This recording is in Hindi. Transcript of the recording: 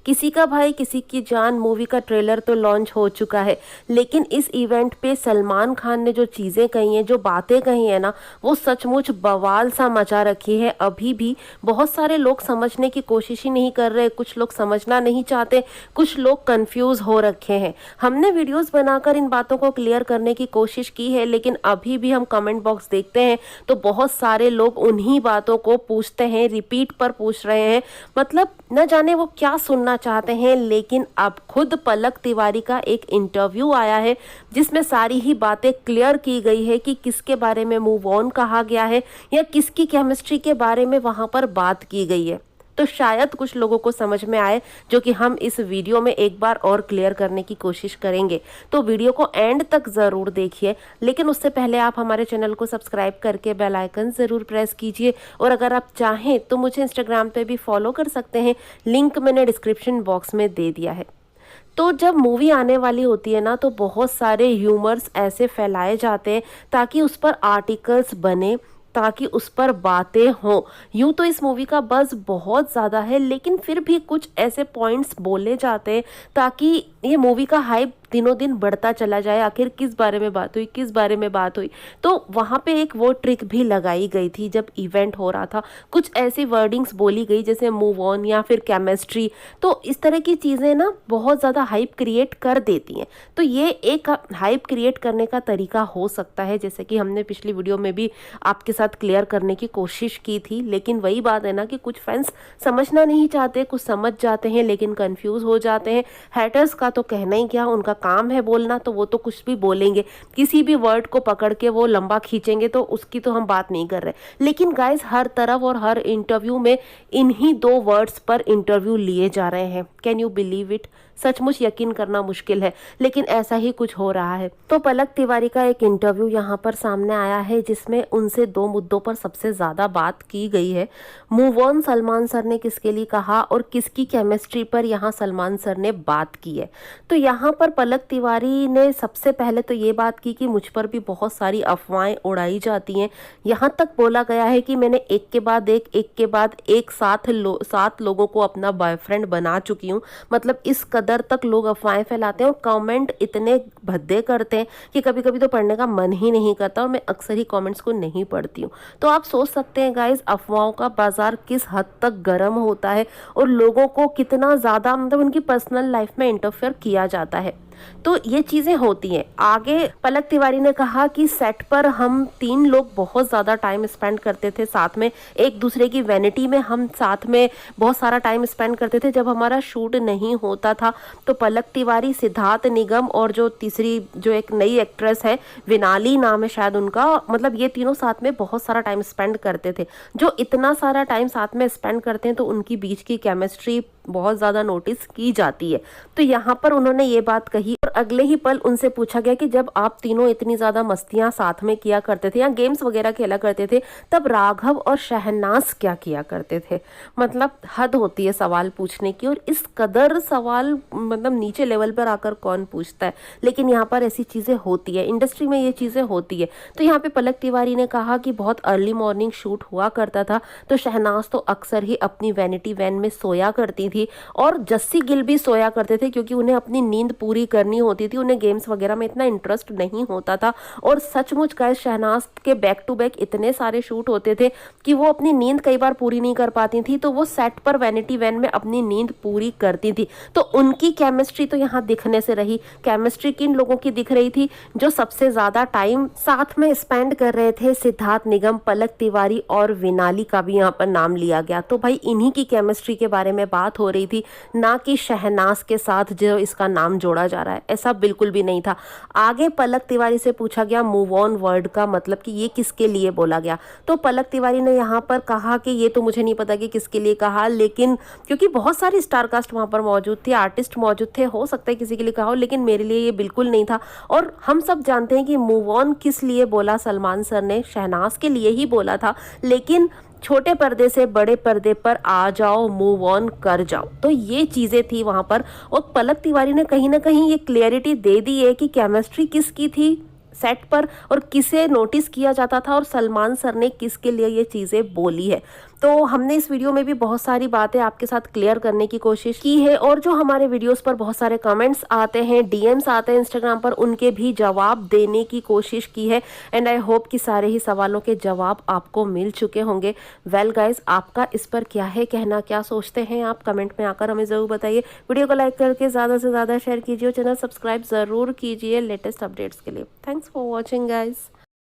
किसी का भाई किसी की जान मूवी का ट्रेलर तो लॉन्च हो चुका है, लेकिन इस इवेंट पे सलमान खान ने जो चीज़ें कही हैं, जो बातें कही हैं ना, वो सचमुच बवाल सा मचा रखी है। अभी भी बहुत सारे लोग समझने की कोशिश ही नहीं कर रहे, कुछ लोग समझना नहीं चाहते, कुछ लोग कंफ्यूज हो रखे हैं। हमने वीडियोस बनाकर इन बातों को क्लियर करने की कोशिश की है, लेकिन अभी भी हम कमेंट बॉक्स देखते हैं तो बहुत सारे लोग उन्हीं बातों को पूछते हैं, रिपीट पर पूछ रहे हैं। मतलब न जाने वो क्या सुनना चाहते हैं। लेकिन अब खुद पलक तिवारी का एक इंटरव्यू आया है जिसमें सारी ही बातें क्लियर की गई है कि किसके बारे में मूव ऑन कहा गया है या किसकी केमिस्ट्री के बारे में वहां पर बात की गई है। तो शायद कुछ लोगों को समझ में आए, जो कि हम इस वीडियो में एक बार और क्लियर करने की कोशिश करेंगे। तो वीडियो को एंड तक ज़रूर देखिए, लेकिन उससे पहले आप हमारे चैनल को सब्सक्राइब करके बेल आइकन ज़रूर प्रेस कीजिए। और अगर आप चाहें तो मुझे इंस्टाग्राम पे भी फॉलो कर सकते हैं, लिंक मैंने डिस्क्रिप्शन बॉक्स में दे दिया है। तो जब मूवी आने वाली होती है ना, तो बहुत सारे ह्यूमर्स ऐसे फैलाए जाते हैं ताकि उस पर आर्टिकल्स बने, ताकि उस पर बातें हों। यूं तो इस मूवी का बज़ बहुत ज़्यादा है, लेकिन फिर भी कुछ ऐसे पॉइंट्स बोले जाते हैं ताकि ये मूवी का हाइप दिनों दिन बढ़ता चला जाए। आखिर किस बारे में बात हुई, किस बारे में बात हुई। तो वहाँ पे एक वो ट्रिक भी लगाई गई थी जब इवेंट हो रहा था। कुछ ऐसी वर्डिंग्स बोली गई जैसे मूव ऑन या फिर केमिस्ट्री। तो इस तरह की चीज़ें ना बहुत ज़्यादा हाइप क्रिएट कर देती हैं। तो ये एक हाइप क्रिएट करने का तरीका हो सकता है, जैसे कि हमने पिछली वीडियो में भी आपके साथ क्लियर करने की कोशिश की थी। लेकिन वही बात है ना कि कुछ फैंस समझना नहीं चाहते, कुछ समझ जाते हैं लेकिन कंफ्यूज हो जाते हैं। हैटर्स का तो कहना ही क्या, उनका काम है बोलना, तो वो तो कुछ भी बोलेंगे। किसी भी वर्ड को पकड़ के वो लंबा खींचेंगे, तो उसकी तो हम बात नहीं कर रहे। लेकिन गाइस, हर तरफ और हर इंटरव्यू में इन्हीं दो वर्ड्स पर इंटरव्यू लिए जा रहे हैं। Can you believe it? सचमुच यकीन करना मुश्किल है, लेकिन ऐसा ही कुछ हो रहा है। तो पलक तिवारी का एक इंटरव्यू यहाँ पर सामने आया है जिसमें उनसे दो मुद्दों पर सबसे ज्यादा बात की गई है। मूव ऑन सलमान सर ने किसके लिए कहा और किसकी केमिस्ट्री पर यहाँ सलमान सर ने बात की है। तो यहाँ पर पलक तिवारी ने सबसे पहले तो ये बात की कि मुझ पर भी बहुत सारी अफवाहें उड़ाई जाती हैं। यहाँ तक बोला गया है कि मैंने एक के बाद एक सात लोगों को अपना बॉयफ्रेंड बना चुकी हूँ। मतलब इस कदर तक लोग अफवाहें फैलाते हैं और कमेंट इतने भद्दे करते हैं कि कभी कभी तो पढ़ने का मन ही नहीं करता, और मैं अक्सर ही कमेंट्स को नहीं पढ़ती हूँ। तो आप सोच सकते हैं गाइस, अफवाहों का बाजार किस हद तक गर्म होता है और लोगों को कितना ज़्यादा मतलब उनकी पर्सनल लाइफ में इंटरफेयर किया जाता है। तो ये चीजें होती हैं। आगे पलक तिवारी ने कहा कि सेट पर हम 3 लोग बहुत ज्यादा टाइम स्पेंड करते थे साथ में, एक दूसरे की वैनिटी में हम साथ में बहुत सारा टाइम स्पेंड करते थे जब हमारा शूट नहीं होता था। तो पलक तिवारी, सिद्धार्थ निगम और जो तीसरी जो एक नई एक्ट्रेस है, विनाली नाम है शायद उनका, मतलब ये तीनों साथ में बहुत सारा टाइम स्पेंड करते थे। जो इतना सारा टाइम साथ में स्पेंड करते हैं तो उनकी बीच की केमिस्ट्री बहुत ज़्यादा नोटिस की जाती है। तो यहाँ पर उन्होंने ये बात कही और अगले ही पल उनसे पूछा गया कि जब आप तीनों इतनी ज़्यादा मस्तियाँ साथ में किया करते थे या गेम्स वगैरह खेला करते थे, तब राघव और शहनाज क्या किया करते थे। मतलब हद होती है सवाल पूछने की, और इस कदर सवाल मतलब नीचे लेवल पर आकर कौन पूछता है। लेकिन यहाँ पर ऐसी चीज़ें होती है, इंडस्ट्री में ये चीज़ें होती है। तो यहाँ पे पलक तिवारी ने कहा कि बहुत अर्ली मॉर्निंग शूट हुआ करता था, तो शहनाज तो अक्सर ही अपनी वैनिटी वैन में सोया करती थी और जस्सी गिल भी सोया करते थे, क्योंकि उन्हें अपनी नींद पूरी करनी होती थी। उन्हें गेम्स वगैरह में इतना इंटरेस्ट नहीं होता था। और सचमुच का शहनाज के बैक टू बैक इतने सारे शूट होते थे कि वो अपनी नींद कई बार पूरी नहीं कर पाती थी, तो वो सेट पर वैनिटी वैन में अपनी नींद पूरी करती थी। तो उनकी केमिस्ट्री तो यहाँ दिखने से रही। केमिस्ट्री किन लोगों की दिख रही थी? जो सबसे ज्यादा टाइम साथ में स्पेंड कर रहे थे, सिद्धार्थ निगम, पलक तिवारी और विनाली का भी यहाँ पर नाम लिया गया। तो भाई इन्हीं की केमिस्ट्री के बारे में बात हो रही थी, ना कि शहनाज के साथ जो इसका नाम जोड़ा जा रहा है। ऐसा बिल्कुल भी नहीं था। आगे पलक तिवारी से पूछा गया मूव ऑन वर्ड का मतलब कि ये किसके लिए बोला गया। तो पलक तिवारी ने यहाँ पर कहा कि ये तो मुझे नहीं पता कि किसके लिए कहा, लेकिन क्योंकि बहुत सारी स्टार कास्ट वहाँ पर मौजूद थी, आर्टिस्ट मौजूद थे, हो सकता है किसी के लिए कहा हो, लेकिन मेरे लिए ये बिल्कुल नहीं था। और हम सब जानते हैं कि मूव ऑन किस लिए बोला सलमान सर ने, शहनाज के लिए ही बोला था। लेकिन छोटे पर्दे से बड़े पर्दे पर आ जाओ, मूव ऑन कर जाओ, तो ये चीजें थी वहां पर। और पलक तिवारी ने कहीं ना कहीं ये क्लियरिटी दे दी है कि केमिस्ट्री किसकी थी सेट पर और किसे नोटिस किया जाता था और सलमान सर ने किसके लिए ये चीजें बोली है। तो हमने इस वीडियो में भी बहुत सारी बातें आपके साथ क्लियर करने की कोशिश की है, और जो हमारे वीडियोस पर बहुत सारे कमेंट्स आते हैं, डीएम्स आते हैं इंस्टाग्राम पर, उनके भी जवाब देने की कोशिश की है। एंड आई होप कि सारे ही सवालों के जवाब आपको मिल चुके होंगे। वेल गाइज, आपका इस पर क्या है कहना, क्या सोचते हैं आप? कमेंट में आकर हमें ज़रूर बताइए। वीडियो को लाइक करके ज़्यादा से ज़्यादा शेयर कीजिए और चैनल सब्सक्राइब ज़रूर कीजिए लेटेस्ट अपडेट्स के लिए। Thanks for watching guys.